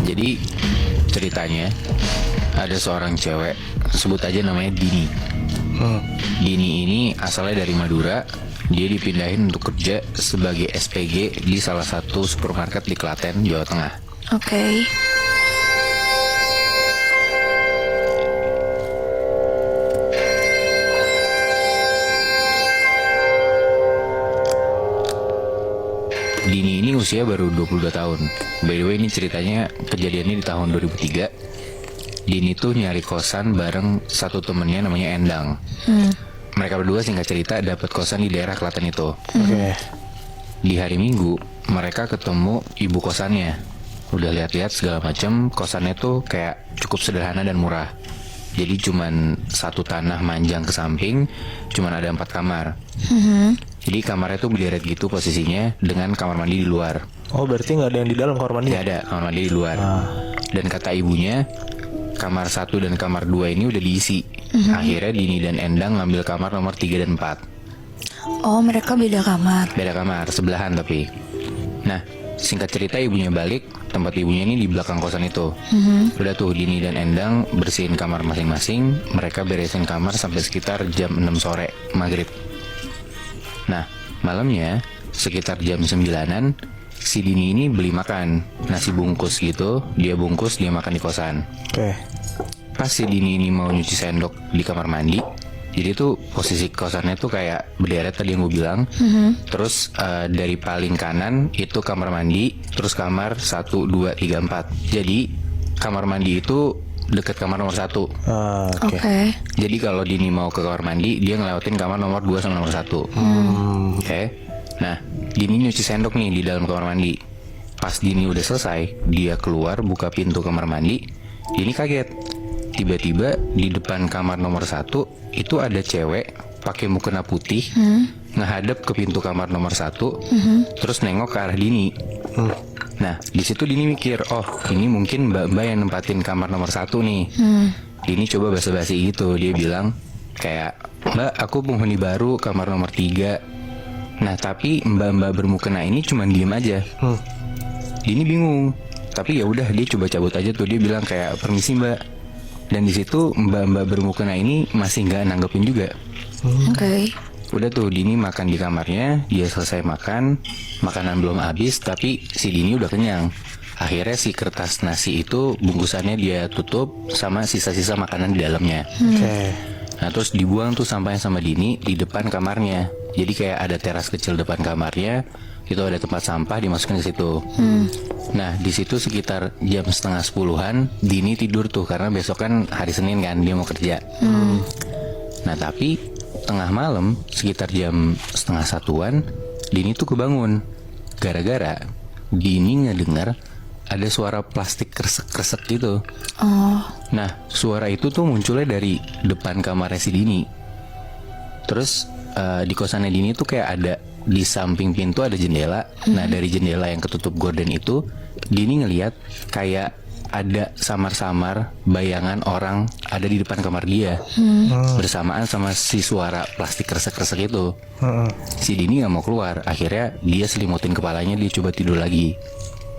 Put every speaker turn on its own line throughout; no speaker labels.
Jadi ceritanya ada seorang cewek, sebut aja namanya Dini. Dini ini asalnya dari Madura. Dia dipindahin untuk kerja sebagai SPG di salah satu supermarket di Klaten, Jawa Tengah.
Oke.
Dini ini usia baru 22 tahun. By the way, ini ceritanya kejadiannya di tahun 2003. Dini tuh nyari kosan bareng satu temennya namanya Endang. Mereka berdua singkat cerita dapat kosan di daerah Klaten itu.
Oke.
Di hari Minggu, mereka ketemu ibu kosannya. Udah lihat-lihat segala macam, kosannya tuh kayak cukup sederhana dan murah. Jadi cuman satu tanah manjang ke samping, cuman ada 4 kamar. Jadi kamarnya tuh berderet gitu posisinya dengan kamar mandi di luar.
Oh, berarti nggak ada yang di dalam kamar mandi?
Tidak ada kamar mandi di luar. Dan kata ibunya, kamar 1 dan kamar 2 ini udah diisi. Akhirnya Dini dan Endang ngambil kamar nomor 3 dan 4.
Oh, mereka beda kamar.
Beda kamar, sebelahan tapi. Nah, singkat cerita ibunya balik, tempat ibunya ini di belakang kosan itu. Udah tuh Dini dan Endang bersihin kamar masing-masing. Mereka beresin kamar sampai sekitar jam 6 sore, maghrib. Nah, malamnya sekitar jam 9-an, si Dini ini beli makan, nasi bungkus gitu. Dia bungkus, dia makan di kosan.
Oke.
Pas si Dini ini mau nyuci sendok di kamar mandi, jadi tuh posisi kosannya tuh kayak berderet tadi yang gue bilang. Terus dari paling kanan itu kamar mandi, terus kamar 1, 2, 3, 4. Jadi kamar mandi itu deket kamar nomor 1.
Oke.
Oke.
Jadi kalau Dini mau ke kamar mandi, dia ngelewatin kamar nomor 2 sama nomor 1. Oke. Nah, Dini nyuci sendok nih di dalam kamar mandi. Pas Dini udah selesai, dia keluar buka pintu kamar mandi. Dini kaget. Tiba-tiba di depan kamar nomor 1 itu ada cewek pakai mukena putih, ngehadap ke pintu kamar nomor 1, terus nengok ke arah Dini. Nah, di situ Dini mikir, oh ini mungkin mbak-mbak yang nempatin kamar nomor 1 nih. Dini coba basa-basi gitu, dia bilang kayak, mbak aku penghuni baru kamar nomor 3. Nah tapi mbak-mbak bermukena ini cuma diem aja. Dini bingung, tapi ya udah dia coba cabut aja tuh, dia bilang kayak permisi mbak. Dan di situ mbak-mbak bermukena ini masih nggak nanggepin juga.
Oke.
Udah tuh Dini makan di kamarnya, dia selesai makan, makanan belum habis tapi si Dini udah kenyang. Akhirnya si kertas nasi itu bungkusannya dia tutup sama sisa-sisa makanan di dalamnya.
Oke.
Nah terus dibuang tuh sampahnya sama Dini di depan kamarnya. Jadi kayak ada teras kecil depan kamarnya, itu ada tempat sampah dimasukin ke situ. Nah di situ sekitar jam setengah 10-an Dini tidur tuh karena besok kan hari Senin kan dia mau kerja. Nah tapi tengah malam sekitar jam setengah 1-an Dini tuh kebangun gara-gara Dini ngedengar ada suara plastik kresek-kresek gitu.
Oh.
Nah suara itu tuh munculnya dari depan kamarnya si Dini. Terus di kosannya Dini tuh kayak ada di samping pintu ada jendela. Nah dari jendela yang ketutup gorden itu Dini ngeliat kayak ada samar-samar bayangan orang ada di depan kamar dia, bersamaan sama si suara plastik kresek-kresek itu. Si Dini gak mau keluar. Akhirnya dia selimutin kepalanya, dia coba tidur lagi.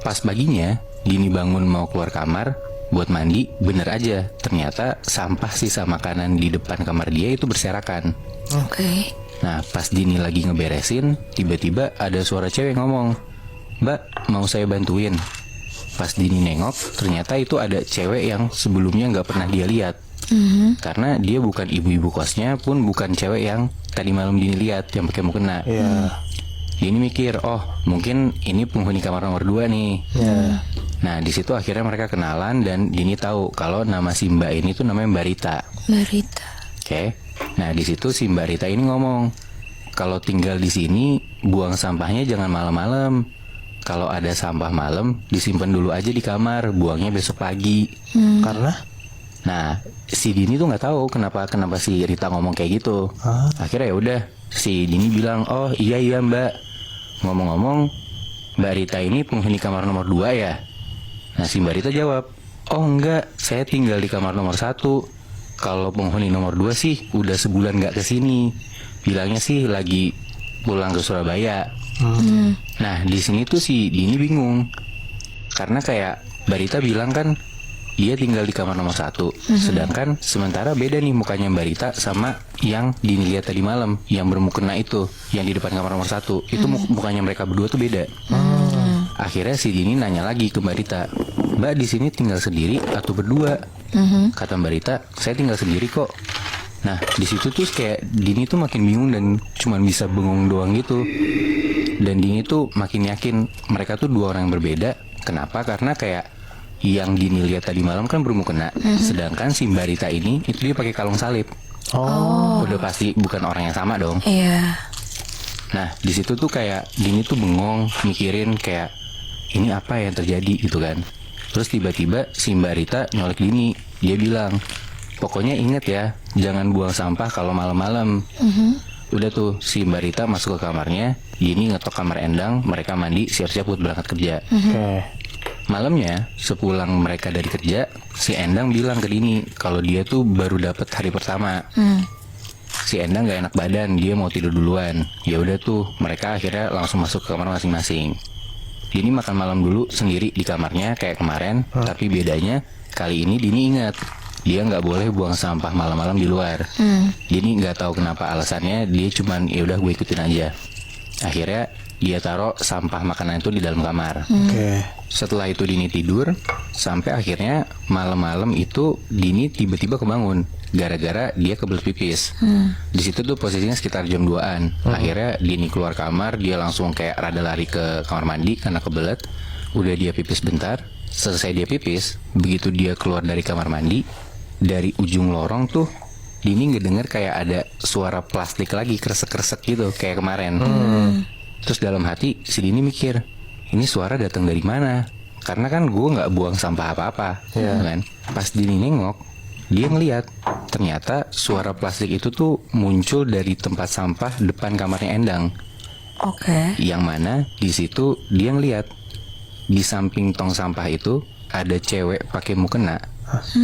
Pas paginya Dini bangun mau keluar kamar buat mandi, bener aja ternyata sampah sisa makanan di depan kamar dia itu berserakan.
Oke.
Nah pas Dini lagi ngeberesin, tiba-tiba ada suara cewek ngomong, mbak mau saya bantuin. Pas Dini nengok, ternyata itu ada cewek yang sebelumnya nggak pernah dia lihat. Karena dia bukan ibu-ibu kosnya, pun bukan cewek yang tadi malam Dini lihat yang pakai mukena. Dini mikir, oh mungkin ini penghuni kamar nomor 2 nih. Nah di situ akhirnya mereka kenalan dan Dini tahu kalau nama si mbak ini tuh namanya Mbak Rita.
Mbak Rita.
Oke. Nah di situ si Mbak Rita ini ngomong, kalau tinggal di sini buang sampahnya jangan malam-malam. Kalau ada sampah malam disimpan dulu aja di kamar, buangnya besok pagi.
Karena?
Nah si Dini tuh nggak tahu kenapa si Rita ngomong kayak gitu. Akhirnya ya udah si Dini bilang, oh iya mbak. Ngomong-ngomong Mbak Rita ini penghuni kamar nomor 2 ya? Nah si Mbak Rita jawab, oh enggak, saya tinggal di kamar nomor 1. Kalau penghuni nomor 2 sih udah sebulan nggak kesini. Bilangnya sih lagi pulang ke Surabaya. Nah di sini tuh si Dini bingung karena kayak Barita bilang kan dia tinggal di kamar nomor 1. Sedangkan sementara beda nih mukanya Barita sama yang Dini lihat tadi malam, yang bermukena itu, yang di depan kamar nomor 1. Itu mukanya mereka berdua tuh beda. Akhirnya si Dini nanya lagi ke Barita, "Mbak di sini tinggal sendiri atau berdua?" Kata Barita, "Saya tinggal sendiri kok." Nah di situ tuh kayak Dini tuh makin bingung dan cuman bisa bengong doang gitu. Dan Dini tuh makin yakin mereka tuh dua orang yang berbeda. Kenapa? Karena kayak yang Dini lihat tadi malam kan bermukena, sedangkan si Barita ini itu dia pakai kalung salib. Udah pasti bukan orang yang sama dong.
Iya.
Nah di situ tuh kayak Dini tuh bengong mikirin kayak ini apa yang terjadi gitu kan. Terus tiba-tiba si Barita nyolek Dini. Dia bilang, "Pokoknya inget ya, jangan buang sampah kalau malam-malam." Udah tuh si Barita masuk ke kamarnya. Dini ngetok kamar Endang, mereka mandi siap-siap buat berangkat kerja.
Oke.
Malamnya, sepulang mereka dari kerja, si Endang bilang ke Dini kalau dia tuh baru dapet hari pertama. Si Endang gak enak badan, dia mau tidur duluan. Ya udah tuh, mereka akhirnya langsung masuk ke kamar masing-masing. Dini makan malam dulu sendiri di kamarnya kayak kemarin, tapi bedanya kali ini Dini ingat dia nggak boleh buang sampah malam-malam di luar. Dini nggak tahu kenapa alasannya, dia cuman ya udah gue ikutin aja. Akhirnya dia taruh sampah makanan itu di dalam kamar.
Oke.
Setelah itu Dini tidur, sampai akhirnya malam-malam itu Dini tiba-tiba kebangun gara-gara dia kebelet pipis. Di situ tuh posisinya sekitar jam 2-an. Akhirnya Dini keluar kamar, dia langsung kayak rada lari ke kamar mandi karena kebelet. Udah dia pipis bentar, selesai dia pipis, begitu dia keluar dari kamar mandi, dari ujung lorong tuh Dini ngedenger kayak ada suara plastik lagi kresek-kresek gitu kayak kemarin. Terus dalam hati si Dini mikir, ini suara datang dari mana? Karena kan gue nggak buang sampah apa-apa, kan? Pas Dini nengok, dia ngeliat ternyata suara plastik itu tuh muncul dari tempat sampah depan kamarnya Endang.
Oke.
Yang mana di situ dia ngeliat di samping tong sampah itu ada cewek pakai mukena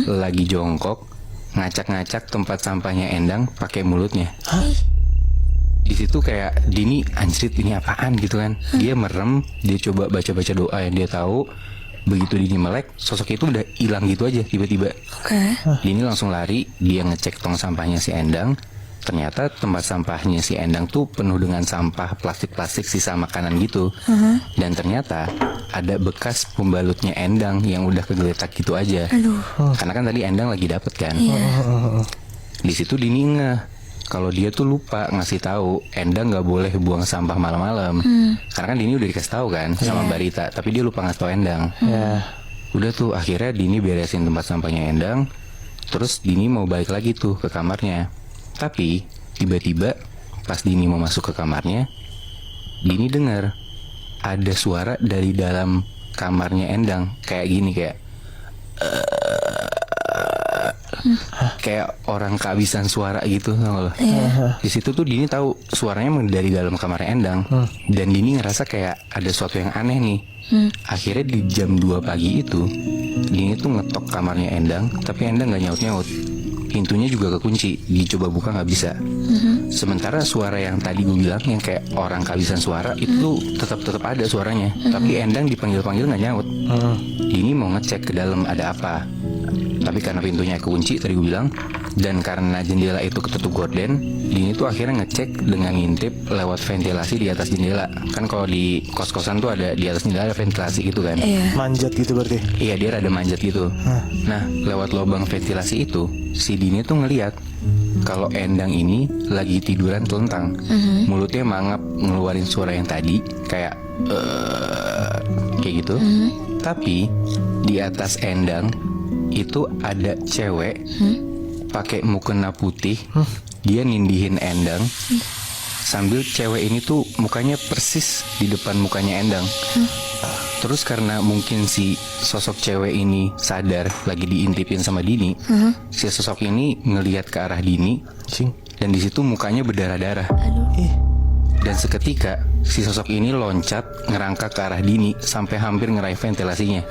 lagi jongkok ngacak-ngacak tempat sampahnya Endang pakai mulutnya. Di situ kayak Dini, anjrit ini apaan gitu kan. Dia merem, dia coba baca-baca doa yang dia tahu. Begitu Dini melek, sosok itu udah hilang gitu aja tiba-tiba.
Oke.
Dini langsung lari, dia ngecek tong sampahnya si Endang. Ternyata tempat sampahnya si Endang tuh penuh dengan sampah plastik-plastik sisa makanan gitu. Dan ternyata ada bekas pembalutnya Endang yang udah kegeletak gitu aja. Karena kan tadi Endang lagi dapet kan. Di situ Dini ngeh kalau dia tuh lupa ngasih tahu Endang nggak boleh buang sampah malam-malam. Karena kan Dini udah dikasih tahu kan sama Barita, tapi dia lupa ngasih tahu Endang. Udah tuh akhirnya Dini beresin tempat sampahnya Endang. Terus Dini mau balik lagi tuh ke kamarnya. Tapi tiba-tiba pas Dini mau masuk ke kamarnya, Dini dengar ada suara dari dalam kamarnya Endang kayak gini, kayak orang kehabisan suara gitu, tau gak lo? Di situ tuh Dini tahu suaranya dari dalam kamarnya Endang. Dan Dini ngerasa kayak ada sesuatu yang aneh nih. Akhirnya di jam 2 pagi itu Dini tuh ngetok kamarnya Endang, tapi Endang gak nyaut-nyaut. Pintunya juga kekunci, dicoba buka nggak bisa. Sementara suara yang tadi gue bilang yang kayak orang kehabisan suara itu tetap ada suaranya, tapi Endang dipanggil-panggil nggak nyaut. Dini mau ngecek ke dalam ada apa, tapi karena pintunya kekunci tadi gue bilang, dan karena jendela itu ketutup gorden, Dini tuh akhirnya ngecek dengan ngintip lewat ventilasi di atas jendela. Kan kalau di kos-kosan tuh ada di atas jendela ada ventilasi gitu kan.
Manjat gitu berarti.
Iya, dia rada manjat gitu. Nah, lewat lubang ventilasi itu, si Dini tuh ngeliat kalau Endang ini lagi tiduran telentang. Mulutnya mangap ngeluarin suara yang tadi kayak kayak gitu. Tapi di atas Endang itu ada cewek pakai mukena putih. Dia nindihin Endang. Sambil cewek ini tuh mukanya persis di depan mukanya Endang. Terus karena mungkin si sosok cewek ini sadar lagi diintipin sama Dini, si sosok ini ngelihat ke arah Dini, dan di situ mukanya berdarah-darah. Dan seketika si sosok ini loncat ngerangkak ke arah Dini sampai hampir ngeraih ventilasinya.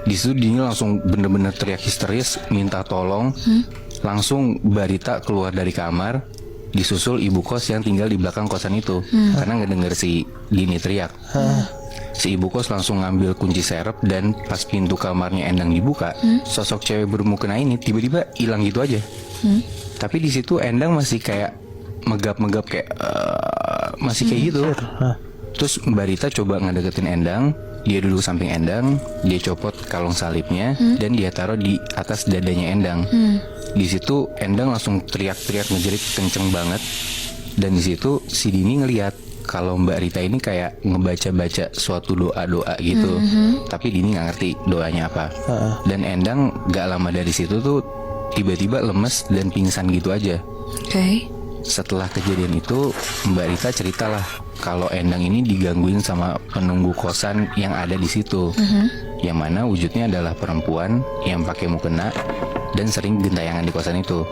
Di situ Dini langsung bener-bener teriak histeris, minta tolong. Langsung Barita keluar dari kamar, disusul ibu kos yang tinggal di belakang kosan itu, karena ngedenger si Dini teriak. si ibu kos langsung ngambil kunci serep dan pas pintu kamarnya Endang dibuka, sosok cewek bermukena ini tiba-tiba hilang gitu aja. Tapi di situ Endang masih kayak megap-megap kayak masih kayak gitu. Terus Mbak Rita coba ngedeketin Endang, dia duduk samping Endang, dia copot kalung salibnya dan dia taruh di atas dadanya Endang. Di situ Endang langsung teriak-teriak ngejerit kenceng banget. Dan di situ si Dini ngeliat kalau Mbak Rita ini kayak ngebaca-baca suatu doa-doa gitu. Tapi Dini nggak ngerti doanya apa. Dan Endang gak lama dari situ tuh tiba-tiba lemes dan pingsan gitu aja.
Oke.
Setelah kejadian itu Mbak Rita ceritalah kalau Endang ini digangguin sama penunggu kosan yang ada di situ. Yang mana wujudnya adalah perempuan yang pakai mukena dan sering gentayangan di kosan itu.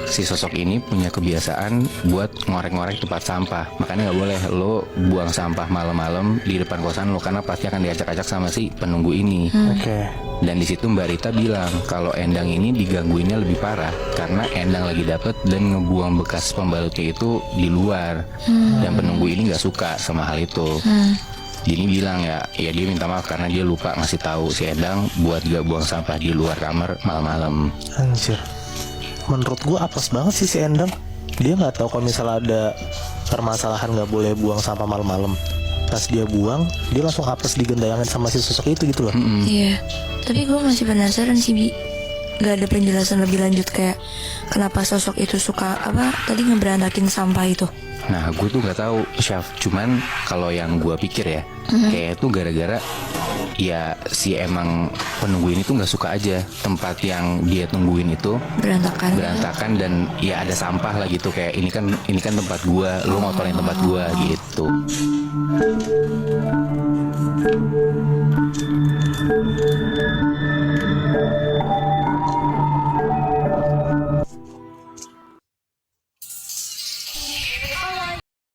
Si sosok ini punya kebiasaan buat ngorek-ngorek tempat sampah. Makanya nggak boleh lo buang sampah malam-malam di depan kosan lo, karena pasti akan diacak-acak sama si penunggu ini.
Oke.
Dan di situ Mbak Rita bilang kalau Endang ini digangguinnya lebih parah karena Endang lagi dapet dan ngebuang bekas pembalutnya itu di luar. Dan penunggu ini nggak suka sama hal itu. Dini bilang ya dia minta maaf karena dia lupa ngasih tahu si Endang buat gak buang sampah di luar kamar malam-malam.
Anjir. Menurut gua apes banget sih si Endang. Dia nggak tahu kalau misalnya ada permasalahan nggak boleh buang sampah malam-malam. Pas dia buang, dia langsung apes digentayangan sama si sosok itu gitu loh.
Iya. Tapi gue masih penasaran sih, Bi. Gak ada penjelasan lebih lanjut kayak kenapa sosok itu suka tadi ngeberantakin sampah itu.
Nah gue tuh nggak tahu Syaf, cuman kalau yang gue pikir ya kayak itu gara-gara ya si emang penunggu ini tuh nggak suka aja tempat yang dia tungguin itu berantakan dan ya ada sampah lah gitu, kayak ini kan tempat gue, lo ngotorin tempat gue gitu.